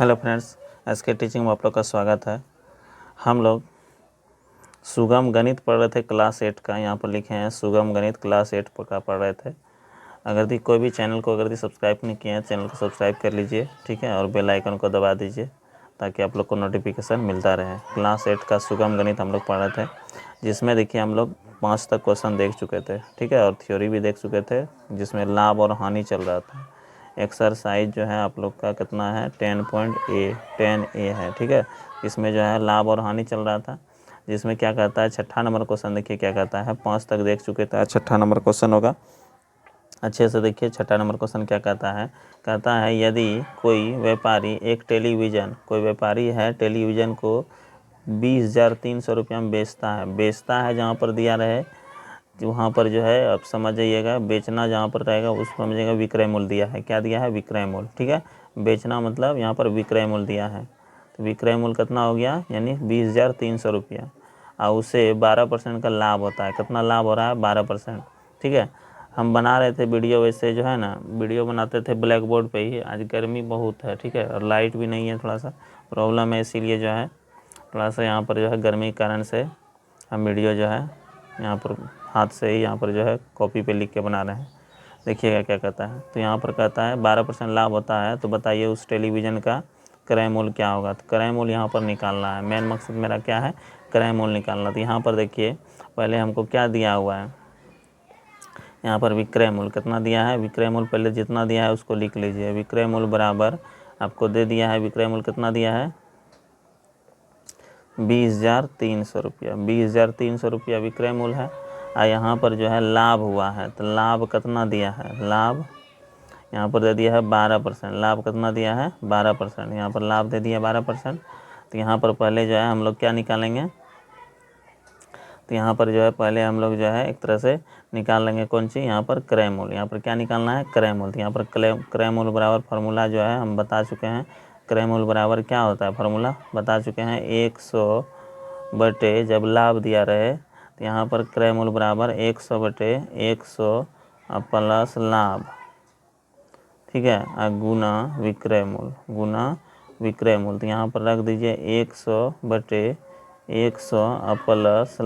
Hello friends, SK teaching में आप लोग का स्वागत है। हम लोग सुगम गणित पढ़ रहे थे क्लास 8 का। यहाँ पर लिखे हैं सुगम गणित क्लास 8 का पढ़ रहे थे। अगर कोई भी चैनल को सब्सक्राइब नहीं किए हैं, चैनल को सब्सक्राइब कर लीजिए, ठीक है, और बेल आइकन को दबा दीजिए ताकि आप लोग को नोटिफिकेशन मिलता रहे। क्लास 8 का सुगम गणित हम लोग पढ़ रहे थे, जिसमें देखिए हम लोग 5 तक क्वेश्चन देख चुके थे, ठीक है, और थ्योरी भी देख चुके थे, जिसमें लाभ और हानि चल रहा था। एक्सरसाइज जो है आप लोग का कितना है 10A है, ठीक है। इसमें जो है लाभ और हानि चल रहा था, जिसमें क्या कहता है छठा नंबर क्वेश्चन देखिए क्या कहता है। 5 तक देख चुके थे, छठा नंबर क्वेश्चन होगा, अच्छे से देखिए। छठा नंबर क्वेश्चन क्या कहता है यदि कोई व्यापारी कोई व्यापारी है टेलीविज़न को 20,300 रुपये में बेचता है जहाँ पर दिया रहे वहाँ पर जो है अब समझ जाइएगा, बेचना जहाँ पर रहेगा उस पर समझिएगा विक्रय मूल्य दिया है। क्या दिया है? विक्रय मूल्य, ठीक है। बेचना मतलब यहाँ पर विक्रय मूल्य दिया है, तो विक्रय मूल्य कितना हो गया, यानी 20,300 रुपया, और उसे 12% का लाभ होता है। कितना लाभ हो रहा है? 12%, ठीक है। हम बना रहे थे वीडियो, वैसे जो है ना वीडियो बनाते थे ब्लैक बोर्ड पर ही। आज गर्मी बहुत है, ठीक है, और लाइट भी नहीं है, थोड़ा सा प्रॉब्लम है, इसीलिए जो है थोड़ा सा यहाँ पर जो है गर्मी के कारण से हम वीडियो जो है यहाँ पर हाथ से ही यहाँ पर जो है कॉपी पे लिख के बना रहे हैं। देखिएगा क्या कहता है। तो यहाँ पर कहता है 12% लाभ होता है, तो बताइए उस टेलीविज़न का क्रय मूल्य क्या होगा। तो क्रय मूल्य यहाँ पर निकालना है, मेन मकसद मेरा क्या है, क्रय मूल्य निकालना। तो यहाँ पर देखिए पहले हमको क्या दिया हुआ है, यहाँ पर विक्रय मूल्य कितना दिया है। विक्रय मूल्य पहले जितना दिया है उसको लिख लीजिए। विक्रय मूल्य बराबर आपको दे दिया है, विक्रय मूल्य कितना दिया है 20,300 रुपया। 20,300 रुपया विक्रय मूल्य है। और यहाँ पर जो है लाभ हुआ है, तो लाभ कितना दिया है, लाभ यहाँ पर दे दिया है 12%। लाभ कितना दिया है 12%, यहाँ पर लाभ दे दिया 12%। तो यहाँ पर पहले जो है हम लोग क्या निकालेंगे, तो यहाँ पर जो है पहले हम लोग जो है एक तरह से निकाल लेंगे कौन सी, यहाँ पर क्रय मूल्य। यहाँ पर क्या निकालना है, क्रय मूल्य। तो यहाँ पर क्रय मूल्य बराबर फार्मूला जो है हम बता चुके हैं। क्रय मूल्य बराबर क्या होता है, फार्मूला बता चुके हैं, 100 बटे जब लाभ दिया रहे, तो यहाँ पर क्रय मूल्य बराबर 100 बटे 100 प्लस लाभ, ठीक है, गुना विक्रय मूल्य। तो यहाँ पर रख दीजिए 100 बटे 100 प्लस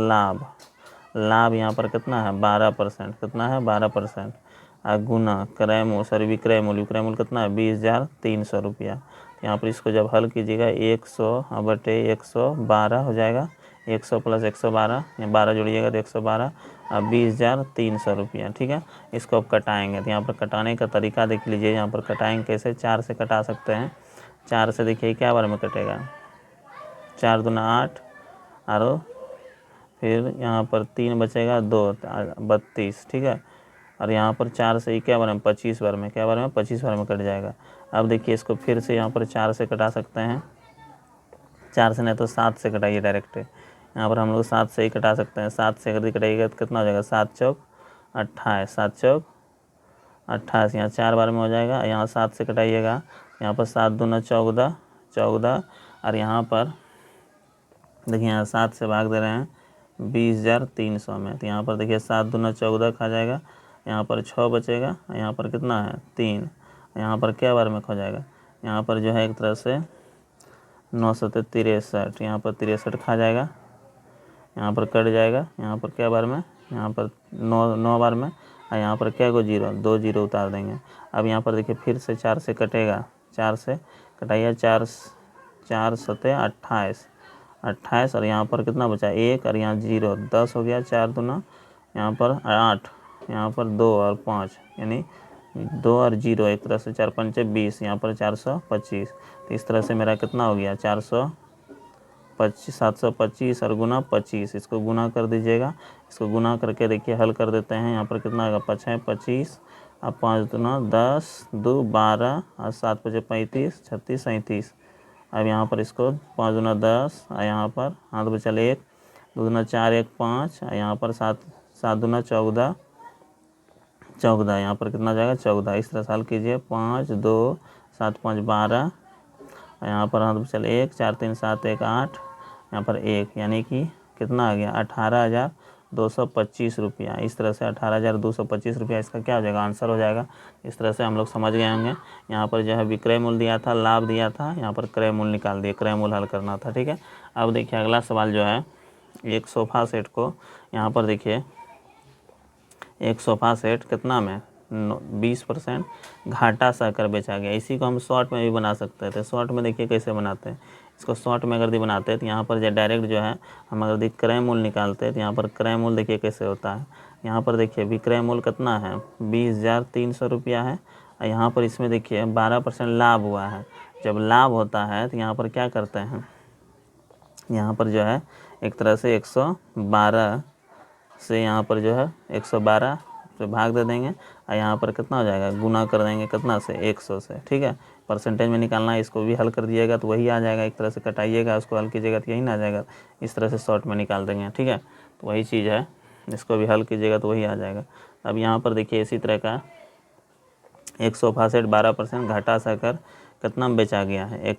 लाभ यहाँ पर कितना है 12%, कितना है 12%, गुना विक्रय मूल्य कितना है 20,300 रुपया। तो यहाँ पर इसको जब हल कीजिएगा 100 बटे 112 हो जाएगा, 100 प्लस 112, या 12 जोड़िएगा तो 112, और 20,300 रुपया, ठीक है। इसको अब कटाएंगे, तो यहाँ पर कटाने का तरीका देख लीजिए। यहाँ पर कटाएंगे कैसे, 4 से कटा सकते हैं। 4 से देखिए क्या बार में कटेगा, 4 दूना 8, और फिर यहाँ पर 3 बचेगा 2, 32, ठीक है। और यहाँ पर 4 से क्या बार में 25 बार में, क्या बार में 25 बार में कट जाएगा। अब देखिए इसको फिर से यहाँ पर 4 से कटा सकते हैं। 4 से नहीं तो 7 से कटाइए डायरेक्ट। यहाँ पर हम लोग 7 से ही कटा सकते हैं। 7 से अगर कटाइएगा तो कितना हो जाएगा, 7 चौक 28, 7 चौक 28, यहाँ 4 बार में हो जाएगा। यहाँ 7 से कटाइएगा, यहाँ पर 7 दूना 14, और यहाँ पर देखिए यहाँ 7 से भाग दे रहे हैं 20,300 में, तो यहाँ पर देखिए 7 दूना 14 खा जाएगा, यहाँ पर 6 बचेगा, यहाँ पर कितना है 3, यहाँ पर क्या बार में खा जाएगा, यहाँ पर जो है एक तरह से 963, यहाँ पर 63 खा जाएगा, यहाँ पर कट जाएगा, यहाँ पर क्या बार में, यहाँ पर 9 बार में, और यहाँ पर क्या 2 जीरो उतार देंगे। अब यहाँ पर देखिए फिर से 4 से कटेगा, 4 से कटाइए, 4 7 28, और यहाँ पर कितना बचा 1, और यहाँ 0, 10 हो गया, 4 दूना यहाँ पर 8, यहाँ पर 2 और 5, यानी 2 और 0, एक तरह से 4 पंचे 20, यहाँ पर 425। तो इस तरह से मेरा कितना हो गया 725 और गुना 25, इसको गुना कर दीजिएगा। इसको गुना करके देखिए हल कर देते हैं। यहाँ पर कितना होगा 5 है 25, अब 5 दूना 10, 2 12, और 7 5 35, 36 37। अब यहाँ पर इसको 5 दूना 10, और यहाँ पर हाथ बचल 1, 2 दूना 4 1 5, और यहाँ पर 7 दूना 14, यहाँ पर कितना जाएगा 14। इस तरह से हल कीजिए, 5 2 7 5 12, और यहाँ पर हाथ बचल 1, 4 3 7 1 8, यहाँ पर 1, यानी कि कितना आ गया 18,000 225 रुपया। इस तरह से 18,225 रुपया इसका क्या हो जाएगा, आंसर हो जाएगा। इस तरह से हम लोग समझ गए होंगे। यहाँ पर जो है विक्रय मूल्य दिया था, लाभ दिया था, यहाँ पर क्रय मूल्य निकाल दिए, क्रय मूल्य हल करना था। ठीक है, अब देखिए अगला सवाल जो है, एक सोफ़ा सेट को यहाँ पर देखिए, एक सोफ़ा सेट कितना में 20% घाटा सहकर बेचा गया। इसी को हम शॉर्ट में भी बना सकते थे। शॉर्ट में देखिए कैसे बनाते हैं इसको। शॉर्ट में अगर बनाते हैं तो यहाँ पर जो डायरेक्ट जो है हम अगर क्रय मूल्य निकालते हैं तो यहाँ पर क्रय मूल्य देखिए कैसे होता है। यहाँ पर देखिए विक्रय मूल्य कितना है, 20,300 रुपया है। और यहाँ पर इसमें देखिए 12% लाभ हुआ है। जब लाभ होता है तो यहाँ पर क्या करते हैं, यहाँ पर जो है एक तरह से 112 से यहाँ पर जो है 112 से भाग दे देंगे और यहाँ पर कितना हो जाएगा, गुना कर देंगे कितना से, 100 से। ठीक है, परसेंटेज में निकालना है, इसको भी हल कर दिएगा तो वही आ जाएगा। एक तरह से कटाइएगा, उसको हल कीजिएगा तो यही ना आ जाएगा। इस तरह से शॉर्ट में निकाल देंगे। ठीक है, तो वही चीज़ है, इसको भी हल कीजिएगा तो वही आ जाएगा। अब यहाँ पर देखिए इसी तरह का एक सोफ़ा सेट 12% घाटा सहकर कितना में बेचा गया है,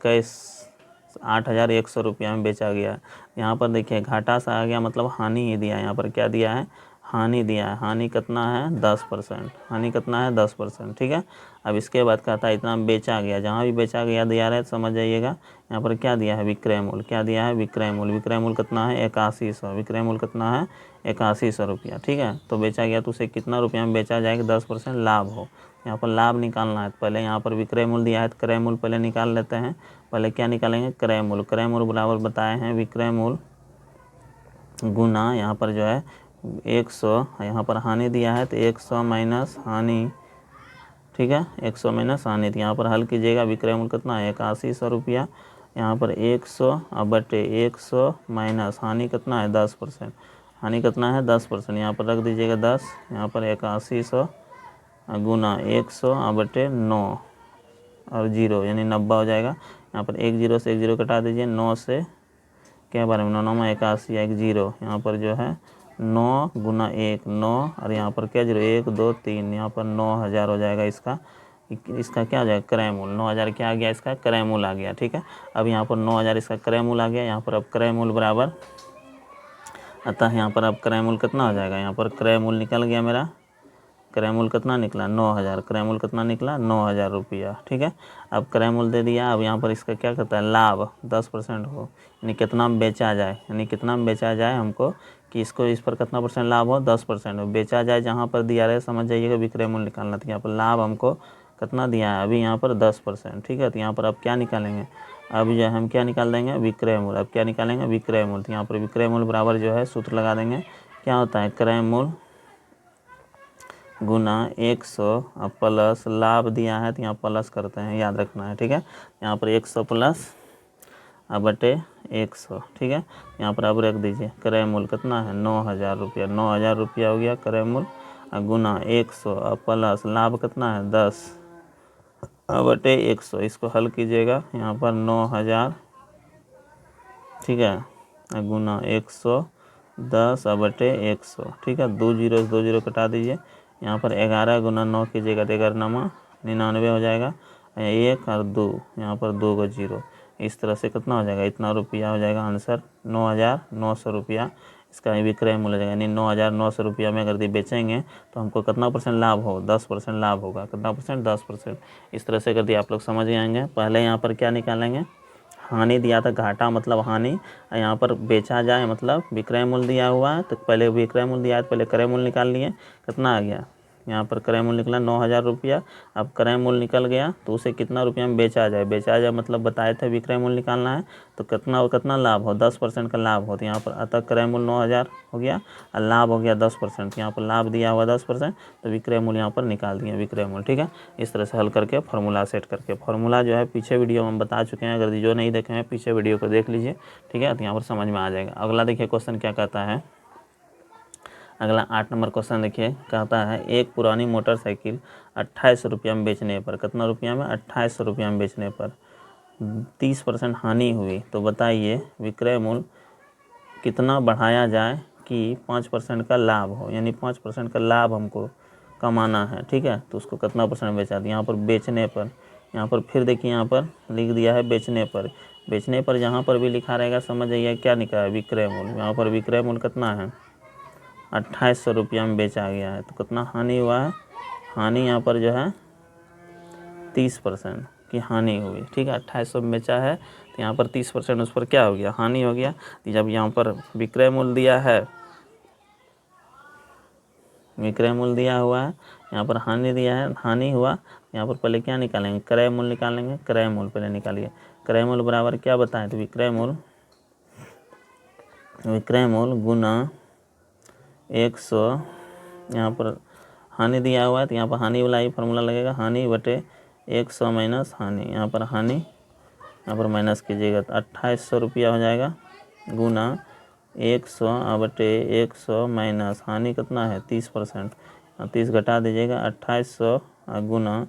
8,100 रुपया में बेचा गया। यहाँ पर देखिए घाटा सा आ गया, मतलब हानि ही दिया है। यहाँ पर क्या दिया है, हानि दिया है। हानि कितना है, 10%। हानि कितना है, 10%। ठीक है, अब इसके बाद कहता है इतना बेचा गया। जहाँ भी बेचा गया दिया रहे समझ जाइएगा। यहाँ पर क्या दिया है, विक्रय मूल्य। क्या दिया है, विक्रय मूल्य। विक्रय मूल्य कितना है, 8100। विक्रय मूल्य कितना है, 8100 रुपया। ठीक है, तो बेचा गया तो उसे कितना रुपया में बेचा जाएगा, 10% लाभ हो। यहाँ पर लाभ निकालना है तो पहले यहाँ पर विक्रय मूल्य दिया है तो क्रय मूल्य पहले निकाल लेते हैं। पहले क्या निकालेंगे, क्रय मूल्य। क्रय मूल्य बराबर बताए हैं विक्रय मूल्य गुना यहाँ पर जो है 100, यहाँ पर हानि दिया है तो 100 माइनस हानि। ठीक है, 100 माइनस हानि, तो यहाँ पर हल कीजिएगा। विक्रय मूल्य कितना है, 8100 रुपया। यहाँ पर 100 और बटे 100 माइनस हानि कितना है, 10%। हानि कितना है, 10%। यहाँ पर रख दीजिएगा 10, यहाँ पर 8100 गुना 100 और बटे 9 और 0 यानी 90 हो जाएगा। यहाँ पर 1 0 से 1 0 कटा दीजिए। 9 से क्या बारे में, 9 में 81, 1 0। यहाँ पर जो है 9 गुना 1 9 और यहाँ पर क्या 0 1 2 3, यहाँ पर 9000 हो जाएगा। इसका क्या हो जाएगा, क्रय मूल्य। 9000 क्या आ गया, इसका क्रय मूल्य आ गया। ठीक है, अब यहाँ पर 9000 इसका क्रय मूल्य आ गया। यहाँ पर अब क्रय मूल्य बराबर, अतः यहाँ पर अब क्रय मूल्य कितना हो जाएगा, यहाँ पर क्रय मूल्य निकल गया मेरा। क्रय मूल्य कितना निकला, 9000। क्रय मूल्य कितना निकला, 9000 रुपया। ठीक है, अब क्रय मूल्य दे दिया। अब यहाँ पर इसका क्या करता है, लाभ 10% हो, यानी कितना में बेचा जाए, यानी कितना में बेचा जाए हमको कि इसको इस पर कितना परसेंट लाभ हो, 10% हो। बेचा जाए जहाँ पर दिया रहे समझ जाइएगा, विक्रय मूल्य निकालना था। यहाँ पर लाभ हमको कितना दिया है, अभी यहाँ पर 10%। ठीक है, तो यहाँ पर अब क्या निकालेंगे, अब जो है हम क्या निकाल देंगे, विक्रय मूल्य। अब क्या निकालेंगे, विक्रय मूल्य। तो यहाँ पर विक्रय मूल्य बराबर जो है सूत्र लगा देंगे, क्या होता है, क्रय मूल्य गुना 100 प्लस लाभ दिया है तो यहाँ प्लस करते हैं, याद रखना है। ठीक है, यहाँ पर 100 प्लस बटे 100। ठीक है, यहाँ पर अब रख दीजिए क्रय मूल्य कितना है, 9000 रुपया। 9000 रुपया हो गया क्रय मूल्य, गुना 100 प्लस लाभ कितना है, 10 बटे 100। इसको हल कीजिएगा, यहाँ पर 9000, ठीक है, गुना 100 10 बटे 100। ठीक है, 2 0 से 2 0 कटा दीजिए। यहाँ पर 11 गुना 9 कीजिएगा तो 11 9 99 हो जाएगा। 1 और 2, यहाँ पर 2 को 0। इस तरह से कितना हो जाएगा, इतना रुपया हो जाएगा। आंसर 9900 रुपया इसका विक्रय मूल्य हो जाएगा। यानी 9900 रुपया में अगर बेचेंगे तो हमको कितना परसेंट लाभ हो, 10% लाभ होगा। कितना परसेंट, 10%। इस तरह से कर दिया, आप लोग समझ जाएंगे। पहले यहाँ पर क्या निकालेंगे, हानि दिया था, घाटा मतलब हानि। यहाँ पर बेचा जाए मतलब विक्रय मूल्य दिया हुआ है, तो पहले विक्रय मूल्य दिया है तो पहले क्रय मूल्य निकाल लिए। कितना आ गया, यहाँ पर क्रय मूल्य निकला 9000 रुपया। अब क्रय मूल्य निकल गया तो उसे कितना रुपया में बेचा जाए। बेचा जाए मतलब बताए थे विक्रय मूल्य निकालना है, तो कितना लाभ हो, 10% का लाभ हो। तो यहाँ पर अतः क्रय मूल्य 9000 हो गया और लाभ हो गया 10%। यहाँ पर लाभ दिया हुआ 10%, तो विक्रय मूल्य यहाँ पर निकाल दिए, विक्रय मूल्य। ठीक है, इस तरह से हल करके फार्मूला सेट करके, फार्मूला जो है पीछे वीडियो में हम बता चुके हैं। अगर जो नहीं देखे हैं पीछे वीडियो को देख लीजिए। ठीक है, तो यहाँ पर समझ में आ जाएगा। अगला देखिए क्वेश्चन क्या कहता है, अगला 8 नंबर क्वेश्चन देखिए, कहता है एक पुरानी मोटरसाइकिल 2800 रुपया में बेचने पर, कितना रुपया में, 2800 रुपया में बेचने पर 30% हानि हुई। तो बताइए विक्रय मूल्य कितना बढ़ाया जाए कि 5% का लाभ हो, यानी 5% का लाभ हमको कमाना है। ठीक है, तो उसको कितना परसेंट बेचा दिया, यहाँ पर बेचने पर। यहाँ पर फिर देखिए, यहाँ पर लिख दिया है बेचने पर। बेचने पर जहाँ पर भी लिखा रहेगा समझ जाइए क्या निकला है, विक्रय मूल्य। यहाँ पर विक्रय मूल्य कितना है, 2800 रुपया में बेचा गया है, तो कितना हानि हुआ है? हानि यहाँ पर जो है 30% की हानि हुई, ठीक है। 2800 में बेचा है तो यहाँ पर 30% उस पर क्या हो गया? हानि हो गया। तो जब यहाँ पर विक्रय मूल्य दिया है, विक्रय मूल्य दिया हुआ है, यहाँ पर हानि दिया है, हानि हुआ, यहाँ पर पहले क्या निकालेंगे? क्रय मूल्य निकालेंगे। क्रय मूल्य पहले निकालिए। क्रय मूल्य बराबर क्या बताएं? तो विक्रय मूल्य गुना 100, यहाँ पर हानि दिया हुआ है तो यहाँ पर हानि वाला ही फार्मूला लगेगा, हानि बटे 100 माइनस हानि। यहाँ पर हानि, यहाँ पर माइनस कीजिएगा तो 2800 रुपया हो जाएगा, गुना 100 बटे 100 माइनस हानि कितना है? 30%। 30 घटा दीजिएगा, 2800 गुना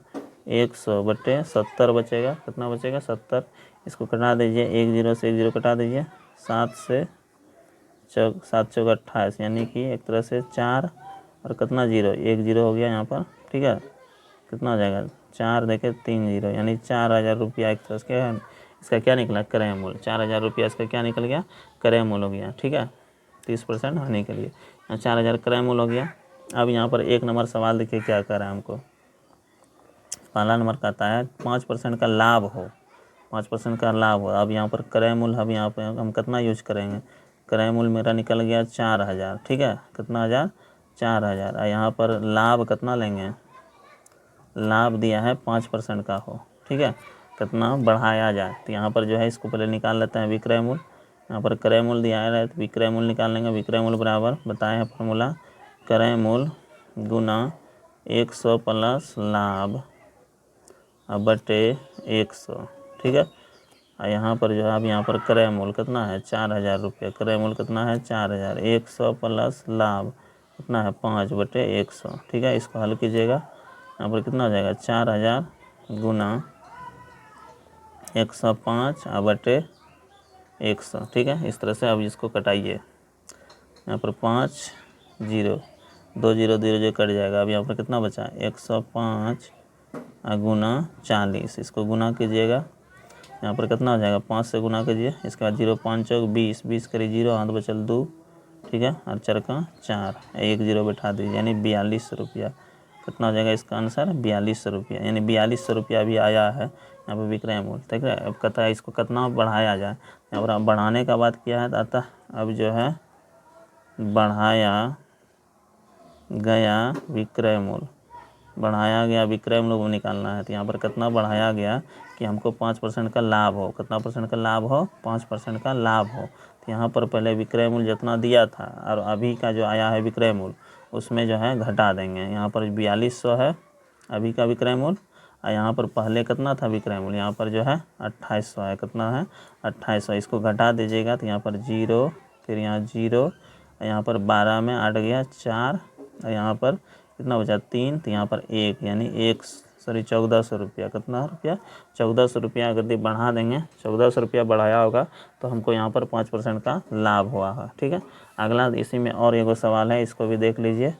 100 बटे 70 बचेगा। कितना बचेगा? 70। इसको कटा दीजिए, 1 0 से 1 0 कटा दीजिए, 7 चौक 28, यानी कि एक तरह से 4 और कितना 0? 1 0 हो गया यहाँ पर, ठीक है। कितना हो जाएगा? 4 देखे 3 0, यानी 4000 रुपया एक तरह से इसका क्या निकला? क्रय मूल्य। 4000 रुपया इसका क्या निकल गया? क्रय मूल्य हो गया, ठीक है। 30% हानि के लिए 4000 क्रय मूल्य हो गया। अब यहाँ पर 1 नंबर सवाल देखिए क्या कर रहा है हमको। पहला नंबर कहता है 5% का लाभ हो, 5% का लाभ हो। अब यहाँ पर क्रय मूल्य, अब यहाँ पर हम कितना यूज करेंगे? क्रय मूल्य मेरा निकल गया 4000, ठीक है। कितना हज़ार? 4000। यहाँ पर लाभ कितना लेंगे? लाभ दिया है 5% का हो, ठीक है। कितना बढ़ाया जाए? तो यहाँ पर जो है इसको पहले निकाल लेते हैं विक्रय मूल्य। यहाँ पर क्रय मूल्य दिया है तो विक्रय मूल्य निकाल लेंगे। विक्रय मूल्य बराबर बताए हैं फार्मूला, क्रय मूल्य गुना 100 प्लस लाभ बटे 100, ठीक है। और यहाँ पर जो है, अब यहाँ पर क्रय मूल्य कितना है? 4000 रुपये। क्रय मूल्य कितना है? 4000। 100 प्लस लाभ कितना है? 5 बटे 100, ठीक है। इसको हल कीजिएगा, यहाँ पर कितना हो जाएगा? 4000 गुना 105 बटे 100, ठीक है। इस तरह से अब इसको कटाइए। यहाँ पर 5 0, 2 0 0 कट जाएगा। अब यहाँ पर कितना बचा? 105 गुना 40, इसको गुना कीजिएगा। यहाँ पर कितना हो जाएगा? 5 से गुना कीजिए। इसके बाद 0 5 चौक 20, 20 करी 0, हाथ बचल 2, ठीक है। और 4 का 4, 1 0 बैठा दीजिए, यानी 4200 रुपया। कितना हो जाएगा इसका आंसर? 4200 रुपया, यानी 4200 रुपया भी आया है यहाँ पर विक्रय मूल्य, ठीक है। अब कहता है इसको कितना बढ़ाया जाए। यहाँ पर बढ़ाने का बात किया है, अतः अब जो है बढ़ाया गया विक्रय मूल्य, बढ़ाया गया विक्रय मूल्य को निकालना है। तो यहाँ पर कितना बढ़ाया गया कि हमको 5% का लाभ हो। कितना परसेंट का लाभ हो? 5% का लाभ हो। तो यहाँ पर पहले विक्रय मूल्य जितना दिया था और अभी का जो आया है विक्रय मूल्य, उसमें जो है घटा देंगे। यहाँ पर 4200 है अभी का विक्रय मूल्य, और यहाँ पर पहले कितना था विक्रय मूल्य? यहाँ पर जो है 2800 है। कितना है? 2800। इसको घटा दीजिएगा तो यहाँ पर 0, फिर यहाँ 0, यहाँ पर 12 में 8 गया 4, और यहाँ पर कितना बचा? 3, तो यहाँ पर 1, यानी 1400 रुपया। कितना रुपया? 1400 रुपया अगर बढ़ा देंगे, 1400 रुपया बढ़ाया होगा तो हमको यहाँ पर 5% का लाभ हुआ है, ठीक है। अगला इसी में और एक सवाल है, इसको भी देख लीजिए।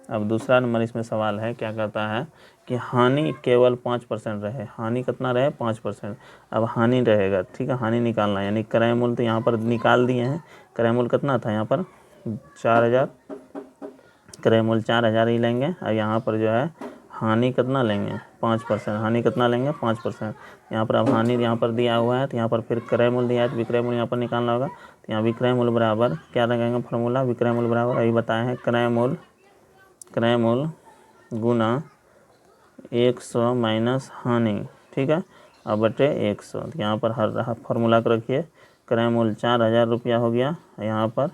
अब दूसरा नंबर इसमें सवाल है, क्या कहता है कि हानि केवल 5% रहे। हानि कितना रहे? 5%। अब हानि रहेगा, ठीक है, हानि निकालना है। यानी क्रय मूल्य तो यहाँ पर निकाल दिए हैं। क्रय मूल्य कितना था? यहाँ पर 4000, क्रय मूल्य 4000 ही लेंगे। और यहाँ पर जो है हानि कितना लेंगे? 5%। हानि कितना लेंगे? 5%। यहाँ पर अब हानि यहाँ पर दिया हुआ है, तो यहाँ पर फिर क्रय मूल्य दिया है तो विक्रय मूल्य यहाँ पर निकालना होगा। तो यहाँ विक्रय मूल्य बराबर क्या लगाएंगे फार्मूला? विक्रय मूल्य बराबर अभी बताए हैं क्रय मूल्य गुना 100 माइनस हानि, ठीक है, अब बटे 100। तो यहाँ पर हर फार्मूला को रखिए। क्रय मूल्य 4000 रुपया हो गया, यहाँ पर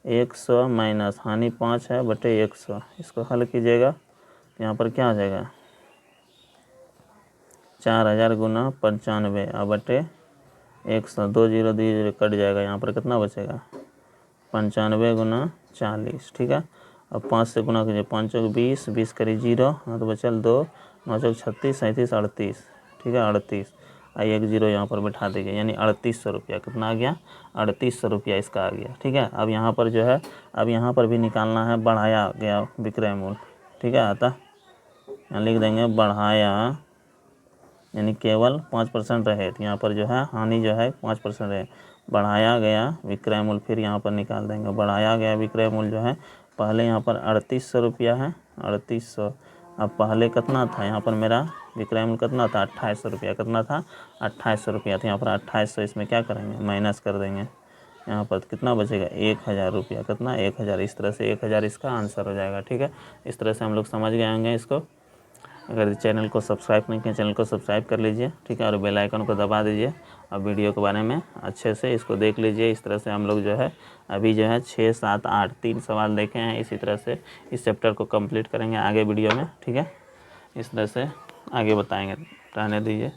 100 माइनस हानि 5 है बटे 100। इसको हल कीजिएगा, यहाँ पर क्या हो जाएगा? 4000 गुना 95 अब बटे 100, 2 0 2 0 कट जाएगा। यहाँ पर कितना बचेगा? 95 गुना 40, ठीक है। अब 5 से गुना कीजिए, 5 चौक 20, 20 करी 0, हाँ तो बचल 2, 9 चौक 36, 37 38, ठीक है, 38, 1 0 यहाँ पर बैठा दीजिए, यानी 3800 रुपया। कितना आ गया? 3800 रुपया इसका आ गया, ठीक है। अब यहाँ पर जो है, अब यहाँ पर भी निकालना है बढ़ाया गया विक्रय मूल्य, ठीक है। अतः यहाँ लिख देंगे बढ़ाया, यानी केवल 5% रहे, तो यहाँ पर जो है हानि जो है 5% रहे। बढ़ाया गया विक्रय मूल्य फिर यहाँ पर निकाल देंगे। बढ़ाया गया विक्रय मूल्य जो है पहले यहाँ पर 3800 रुपया है, 3800। अब पहले कितना था यहाँ पर मेरा विक्रय मूल्य कितना था, 2800 रुपया। कितना था, 2800 रुपया था। यहाँ पर 2800 इसमें क्या करेंगे, माइनस कर देंगे। यहाँ पर कितना बचेगा, 1000 रुपया। कितना, 1000। इस तरह से 1000 इसका आंसर हो जाएगा। ठीक है, इस तरह से हम लोग समझ गए होंगे इसको। अगर चैनल को सब्सक्राइब नहीं किया, चैनल को सब्सक्राइब कर लीजिए। ठीक है, और बेल आइकन को दबा दीजिए और वीडियो के बारे में अच्छे से इसको देख लीजिए। इस तरह से हम लोग जो है अभी जो है 6, 7, 8 3 सवाल देखे हैं। इसी तरह से इस चैप्टर को कंप्लीट करेंगे आगे वीडियो में। ठीक है, इस तरह से आगे बताएंगे, रहने दीजिए।